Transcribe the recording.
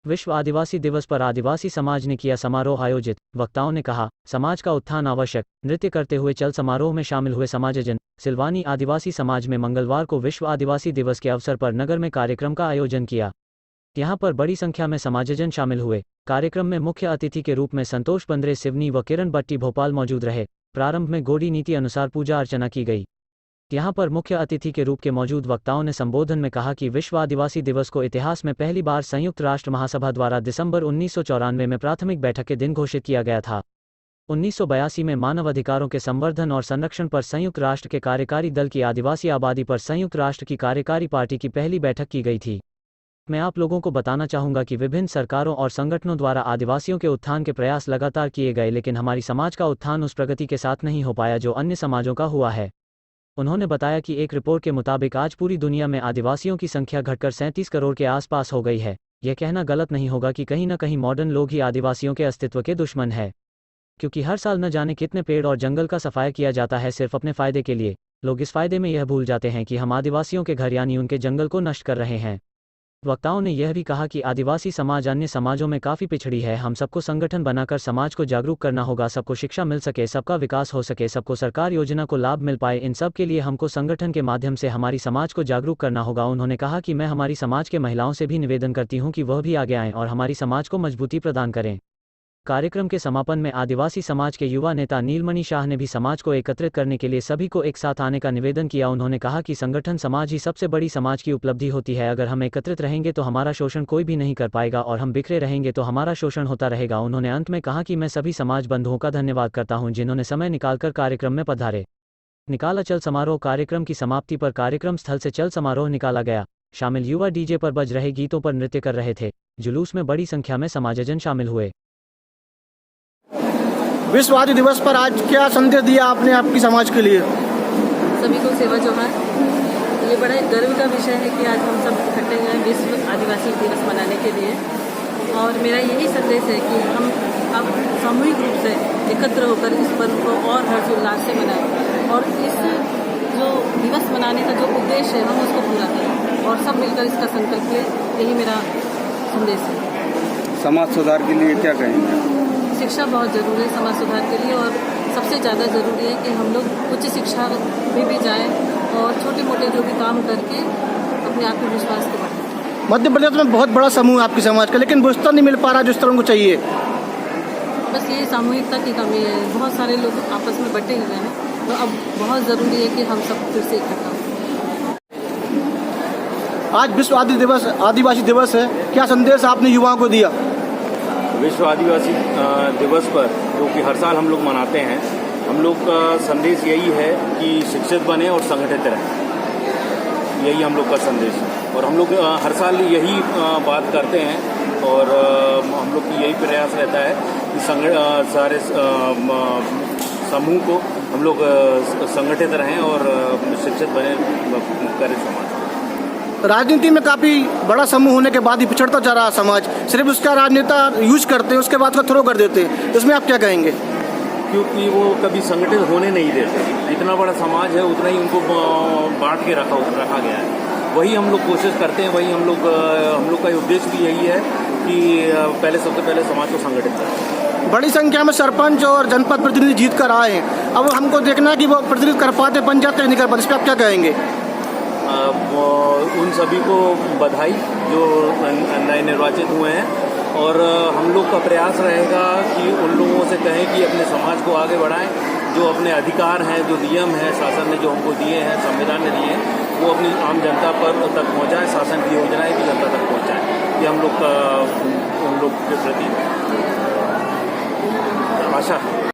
विश्व आदिवासी दिवस पर आदिवासी समाज ने किया समारोह आयोजित। वक्ताओं ने कहा, समाज का उत्थान आवश्यक। नृत्य करते हुए चल समारोह में शामिल हुए समाजजन। सिलवानी आदिवासी समाज में मंगलवार को विश्व आदिवासी दिवस के अवसर पर नगर में कार्यक्रम का आयोजन किया। यहां पर बड़ी संख्या में समाजजन शामिल हुए। कार्यक्रम में मुख्य अतिथि के रूप में संतोष बंद्रे सिवनी व किरण बट्टी भोपाल मौजूद रहे। प्रारंभ में गोडी नीति अनुसार पूजा अर्चना की गई। यहां पर मुख्य अतिथि के रूप के मौजूद वक्ताओं ने संबोधन में कहा कि विश्व आदिवासी दिवस को इतिहास में पहली बार संयुक्त राष्ट्र महासभा द्वारा दिसंबर 1994 में प्राथमिक बैठक के दिन घोषित किया गया था। 1982 में मानव अधिकारों के संवर्धन और संरक्षण पर संयुक्त राष्ट्र के कार्यकारी दल की आदिवासी आबादी पर संयुक्त राष्ट्र की कार्यकारी पार्टी की पहली बैठक की गई थी। मैं आप लोगों को बताना चाहूँगा कि विभिन्न सरकारों और संगठनों द्वारा आदिवासियों के उत्थान के प्रयास लगातार किए गए, लेकिन हमारी समाज का उत्थान उस प्रगति के साथ नहीं हो पाया जो अन्य समाजों का हुआ है। उन्होंने बताया कि एक रिपोर्ट के मुताबिक आज पूरी दुनिया में आदिवासियों की संख्या घटकर 37 करोड़ के आसपास हो गई है। यह कहना गलत नहीं होगा कि कहीं न कहीं मॉडर्न लोग ही आदिवासियों के अस्तित्व के दुश्मन है, क्योंकि हर साल न जाने कितने पेड़ और जंगल का सफाया किया जाता है सिर्फ अपने फायदे के लिए। लोग इस फायदे में यह भूल जाते हैं कि हम आदिवासियों के घर यानी उनके जंगल को नष्ट कर रहे हैं। वक्ताओं ने यह भी कहा कि आदिवासी समाज अन्य समाजों में काफ़ी पिछड़ी है। हम सबको संगठन बनाकर समाज को जागरूक करना होगा, सबको शिक्षा मिल सके, सबका विकास हो सके, सबको सरकार योजना को लाभ मिल पाए। इन सब के लिए हमको संगठन के माध्यम से हमारी समाज को जागरूक करना होगा। उन्होंने कहा कि मैं हमारी समाज के महिलाओं से भी निवेदन करती हूँ कि वह भी आगे आएँ और हमारी समाज को मजबूती प्रदान करें। कार्यक्रम के समापन में आदिवासी समाज के युवा नेता नीलमणि शाह ने भी समाज को एकत्रित करने के लिए सभी को एक साथ आने का निवेदन किया। उन्होंने कहा कि संगठन समाज ही सबसे बड़ी समाज की उपलब्धि होती है। अगर हम एकत्रित रहेंगे तो हमारा शोषण कोई भी नहीं कर पाएगा और हम बिखरे रहेंगे तो हमारा शोषण होता रहेगा। उन्होंने अंत में कहा कि मैं सभी समाज बंधुओं का धन्यवाद करता हूं जिन्होंने समय निकालकर कार्यक्रम में पधारे। निकाला चल समारोह। कार्यक्रम की समाप्ति पर कार्यक्रम स्थल से चल समारोह निकाला गया। शामिल युवा डीजे पर बज रहे गीतों पर नृत्य कर रहे थे। जुलूस में बड़ी संख्या में समाजजन शामिल हुए। विश्व आदिवासी दिवस पर आज क्या संदेश दिया आपने आपकी समाज के लिए? सभी को सेवा जो है, ये बड़ा एक गर्व का विषय है कि आज हम सब इकट्ठे हुए हैं विश्व आदिवासी दिवस मनाने के लिए। और मेरा यही संदेश है कि हम अब सामूहिक रूप से एकत्र होकर इस पर्व को और हर्षोल्लास से मनाएं और इस जो दिवस मनाने का जो उद्देश्य है हम उसको पूरा करें और सब मिलकर इसका संकल्प लें। यही मेरा संदेश है। समाज सुधार के लिए क्या कहेंगे? शिक्षा बहुत ज़रूरी है समाज सुधार के लिए और सबसे ज़्यादा ज़रूरी है कि हम लोग उच्च शिक्षा में भी जाएं और छोटे मोटे जो भी काम करके अपने आत्मविश्वास को बढ़ाएं। मध्य प्रदेश में बहुत बड़ा समूह है आपकी समाज का, लेकिन विस्तार नहीं मिल पा रहा जिस तरह उनको चाहिए। बस ये सामूहिकता की कमी है। बहुत सारे लोग आपस में बटे हुए हैं, तो अब बहुत ज़रूरी है कि हम सब फिर से इकट्ठा हों। आज विश्व आदिवासी दिवस है, क्या संदेश आपने युवाओं को दिया? विश्व आदिवासी दिवस पर जो कि हर साल हम लोग मनाते हैं, हम लोग का संदेश यही है कि शिक्षित बने और संगठित रहें। यही हम लोग का संदेश है और हम लोग हर साल यही बात करते हैं और हम लोग की यही प्रयास रहता है कि सारे समूह को हम लोग संगठित रहें और शिक्षित बने करें समाज। राजनीति में काफ़ी बड़ा समूह होने के बाद ही पिछड़ता जा रहा समाज, सिर्फ उसका राजनेता यूज करते हैं, उसके बाद उसका थ्रो कर देते हैं। इसमें आप क्या कहेंगे? क्योंकि वो कभी संगठित होने नहीं देते। इतना बड़ा समाज है, उतना ही उनको बांट के रखा गया है। वही हम लोग कोशिश करते हैं, वही हम लोग का उद्देश्य भी यही है कि सबसे पहले समाज को संगठित करें। बड़ी संख्या में सरपंच और जनपद प्रतिनिधि जीत कर आए हैं, अब हमको देखना है कि वो प्रतिनिधित्व कर पाते, पंचायत नहीं कर पाते। इस पर आप क्या कहेंगे? उन सभी को बधाई जो नए निर्वाचित हुए हैं और हम लोग का प्रयास रहेगा कि उन लोगों से कहें कि अपने समाज को आगे बढ़ाएं। जो अपने अधिकार हैं, जो नियम हैं, शासन ने जो हमको दिए हैं, संविधान ने दिए हैं, वो अपनी आम जनता तक पहुंचाएं। शासन की योजनाएं भी जनता तक पहुंचाएं। ये हम लोग का उन लोग के प्रति आशा है।